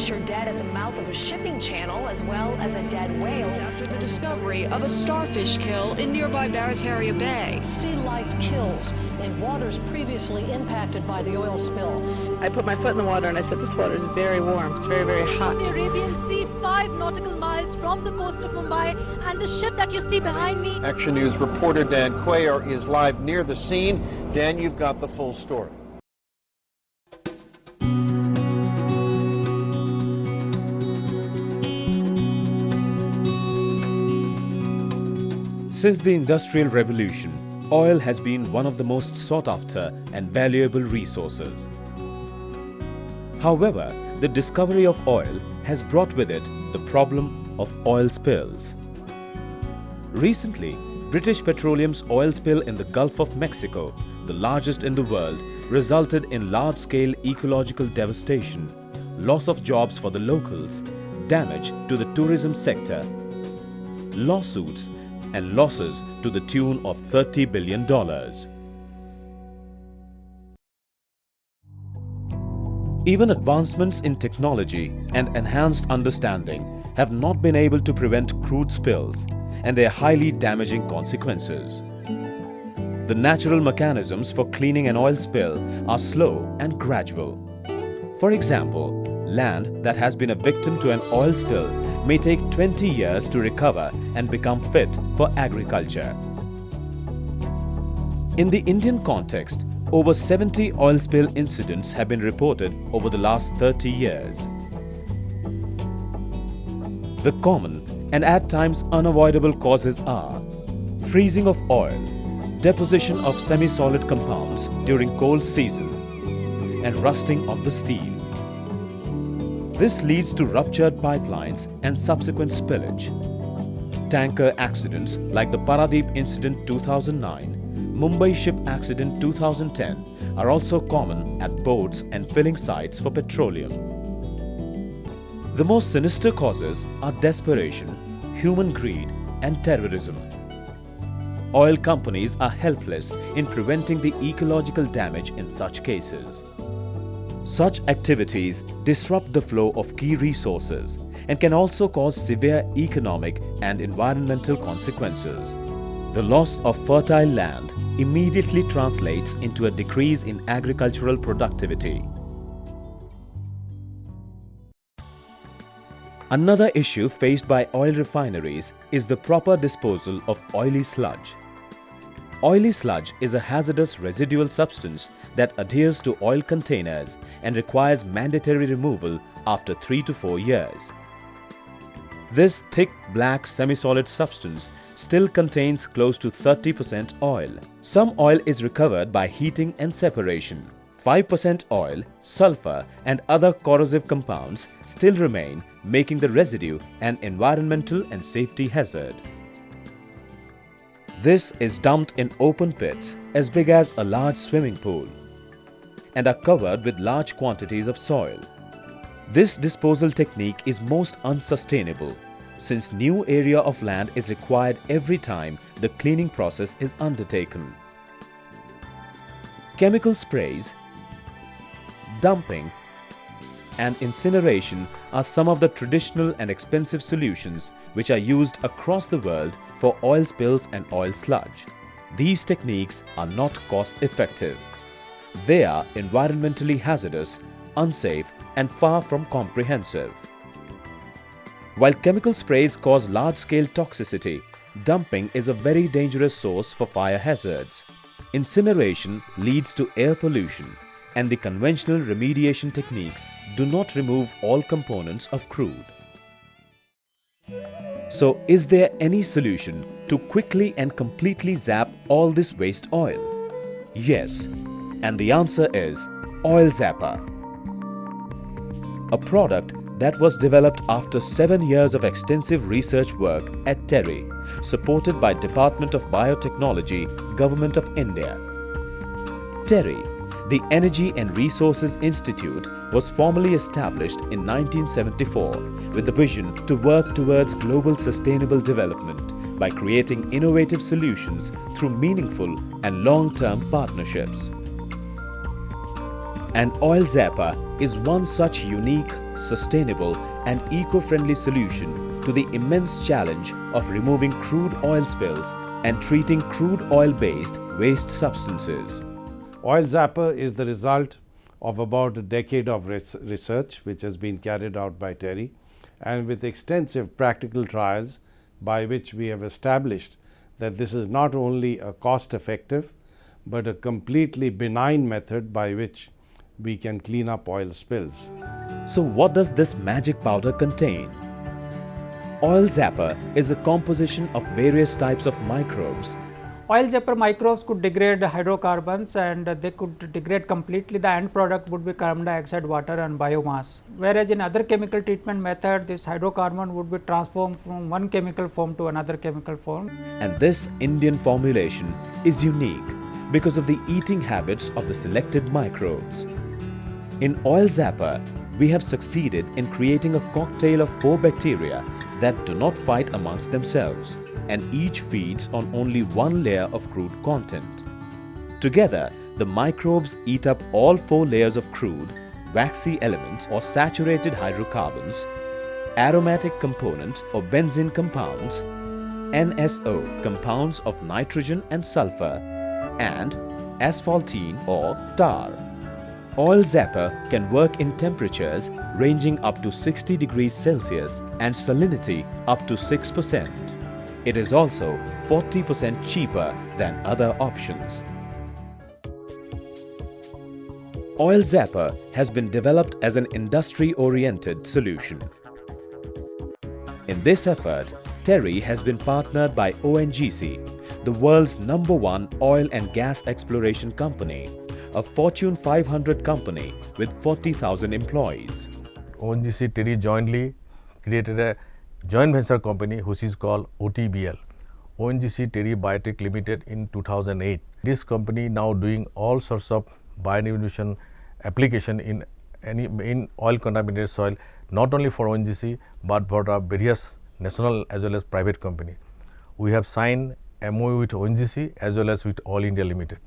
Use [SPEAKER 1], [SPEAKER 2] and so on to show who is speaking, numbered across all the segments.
[SPEAKER 1] lobster dead at the mouth of a shipping channel, as well as a dead whale.
[SPEAKER 2] After the discovery of a starfish kill in nearby Barataria Bay.
[SPEAKER 3] Sea life kills in waters previously impacted by the oil spill.
[SPEAKER 4] I put my foot in the water and I said, this water is very warm. It's very, very hot.
[SPEAKER 5] The Arabian Sea, 5 nautical miles from the coast of Mumbai, and the ship that you see behind me.
[SPEAKER 6] Action News reporter Dan Cuellar is live near the scene. Dan, you've got the full story.
[SPEAKER 7] Since the Industrial Revolution, oil has been one of the most sought after and valuable resources. However, the discovery of oil has brought with it the problem of oil spills. Recently, British Petroleum's oil spill in the Gulf of Mexico, the largest in the world, resulted in large-scale ecological devastation, loss of jobs for the locals, damage to the tourism sector, lawsuits, and losses to the tune of $30 billion. Even advancements in technology and enhanced understanding have not been able to prevent crude spills and their highly damaging consequences. The natural mechanisms for cleaning an oil spill are slow and gradual. For example, land that has been a victim to an oil spill may take 20 years to recover and become fit for agriculture. In the Indian context, over 70 oil spill incidents have been reported over the last 30 years. The common and at times unavoidable causes are freezing of oil, deposition of semi-solid compounds during cold season, and rusting of the steel. This leads to ruptured pipelines and subsequent spillage. Tanker accidents like the Paradeep incident 2009, Mumbai ship accident 2010 are also common at ports and filling sites for petroleum. The most sinister causes are desperation, human greed, and terrorism. Oil companies are helpless in preventing the ecological damage in such cases. Such activities disrupt the flow of key resources and can also cause severe economic and environmental consequences. The loss of fertile land immediately translates into a decrease in agricultural productivity. Another issue faced by oil refineries is the proper disposal of oily sludge. Oily sludge is a hazardous residual substance that adheres to oil containers and requires mandatory removal after 3 to 4 years. This thick black semi-solid substance still contains close to 30% oil. Some oil is recovered by heating and separation. 5% oil, sulfur and other corrosive compounds still remain, making the residue an environmental and safety hazard. This is dumped in open pits as big as a large swimming pool and are covered with large quantities of soil. This disposal technique is most unsustainable since new area of land is required every time the cleaning process is undertaken. Chemical sprays, dumping and incineration are some of the traditional and expensive solutions which are used across the world for oil spills and oil sludge. These techniques are not cost-effective. They are environmentally hazardous, unsafe, and far from comprehensive. While chemical sprays cause large-scale toxicity, dumping is a very dangerous source for fire hazards. Incineration leads to air pollution, and the conventional remediation techniques do not remove all components of crude. So, is there any solution to quickly and completely zap all this waste oil? Yes, and the answer is Oil Zapper. A product that was developed after 7 years of extensive research work at TERI, supported by Department of Biotechnology, Government of India. TERI, the Energy and Resources Institute, was formally established in 1974 with the vision to work towards global sustainable development by creating innovative solutions through meaningful and long-term partnerships. And Oil Zapper is one such unique, sustainable and eco-friendly solution to the immense challenge of removing crude oil spills and treating crude oil-based waste substances.
[SPEAKER 8] Oil Zapper is the result of about a decade of research which has been carried out by TERI, and with extensive practical trials by which we have established that this is not only a cost-effective but a completely benign method by which we can clean up oil spills.
[SPEAKER 7] So what does this magic powder contain? Oil Zapper is a composition of various types of microbes.
[SPEAKER 9] Oil zapper microbes could degrade hydrocarbons, and they could degrade completely. The end product would be carbon dioxide, water and biomass. Whereas in other chemical treatment method, this hydrocarbon would be transformed from one chemical form to another chemical form.
[SPEAKER 7] And this Indian formulation is unique because of the eating habits of the selected microbes. In Oil Zapper, we have succeeded in creating a cocktail of 4 bacteria that do not fight amongst themselves, and each feeds on only one layer of crude content. Together, the microbes eat up all 4 layers of crude, waxy elements or saturated hydrocarbons, aromatic components or benzene compounds, NSO compounds of nitrogen and sulfur, and asphaltene or tar. Oil Zapper can work in temperatures ranging up to 60 degrees Celsius and salinity up to 6%. It is also 40% cheaper than other options. Oil Zapper has been developed as an industry-oriented solution. In this effort, TERI has been partnered by ONGC, the world's #1 oil and gas exploration company, a Fortune 500 company with 40,000 employees.
[SPEAKER 10] ONGC TERI jointly created a joint venture company which is called OTBL, ONGC TERI Biotech Limited, in 2008. This company now doing all sorts of bioremediation application in oil contaminated soil, not only for ONGC but for various national as well as private company. We have signed MOU with ONGC as well as with Oil India Limited.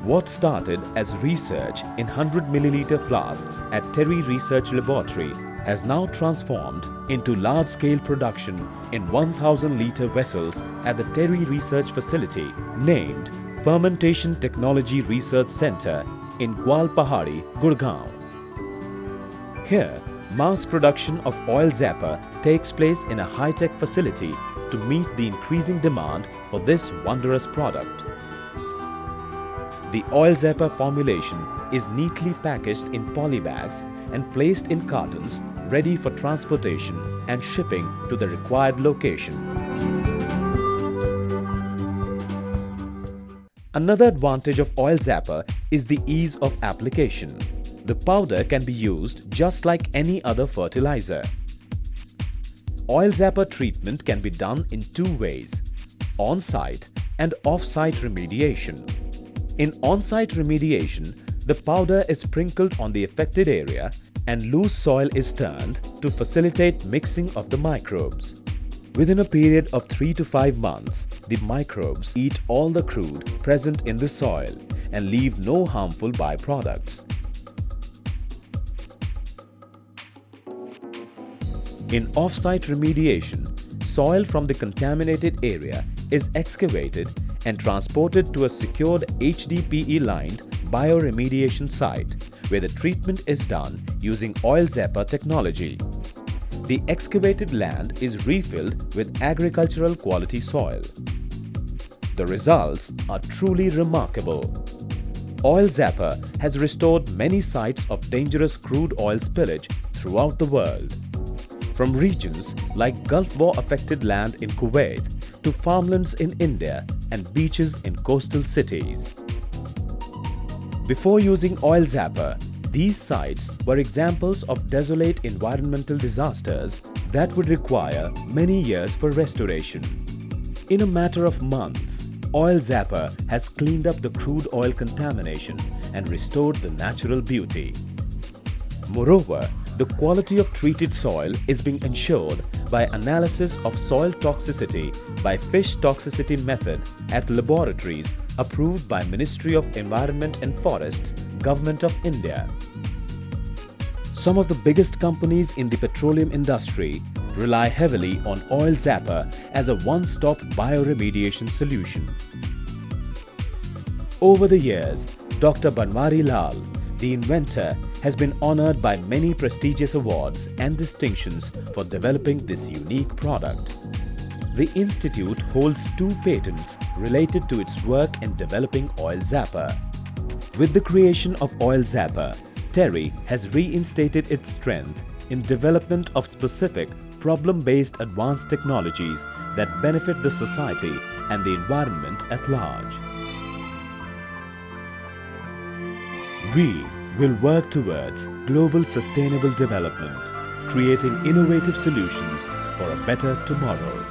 [SPEAKER 7] What started as research in 100 milliliter flasks at TERI Research Laboratory has now transformed into large-scale production in 1,000 liter vessels at the TERI Research Facility named Fermentation Technology Research Center in Gwal Pahari, Gurgaon. Here, mass production of Oil Zapper takes place in a high-tech facility to meet the increasing demand for this wondrous product. The Oil Zapper formulation is neatly packaged in polybags and placed in cartons ready for transportation and shipping to the required location. Another advantage of Oil Zapper is the ease of application. The powder can be used just like any other fertilizer. Oil Zapper treatment can be done in 2 ways: on-site and off-site remediation. In on-site remediation, the powder is sprinkled on the affected area and loose soil is turned to facilitate mixing of the microbes. Within a period of 3 to 5 months, the microbes eat all the crude present in the soil and leave no harmful byproducts. In off-site remediation, soil from the contaminated area is excavated and transported to a secured HDPE-lined bioremediation site where the treatment is done using Oil Zapper technology. The excavated land is refilled with agricultural quality soil. The results are truly remarkable. Oil Zapper has restored many sites of dangerous crude oil spillage throughout the world, from regions like Gulf War affected land in Kuwait to farmlands in India and beaches in coastal cities. Before using Oil Zapper, these sites were examples of desolate environmental disasters that would require many years for restoration. In a matter of months, Oil Zapper has cleaned up the crude oil contamination and restored the natural beauty. Moreover, the quality of treated soil is being ensured by analysis of soil toxicity by fish toxicity method at laboratories approved by Ministry of Environment and Forests, Government of India. Some of the biggest companies in the petroleum industry rely heavily on Oil Zapper as a one-stop bioremediation solution. Over the years, Dr. Banwari Lal, the inventor, has been honored by many prestigious awards and distinctions for developing this unique product. The institute holds 2 patents related to its work in developing Oil Zapper. With the creation of Oil Zapper, TERI has reinstated its strength in development of specific problem-based advanced technologies that benefit the society and the environment at large. We will work towards global sustainable development, creating innovative solutions for a better tomorrow.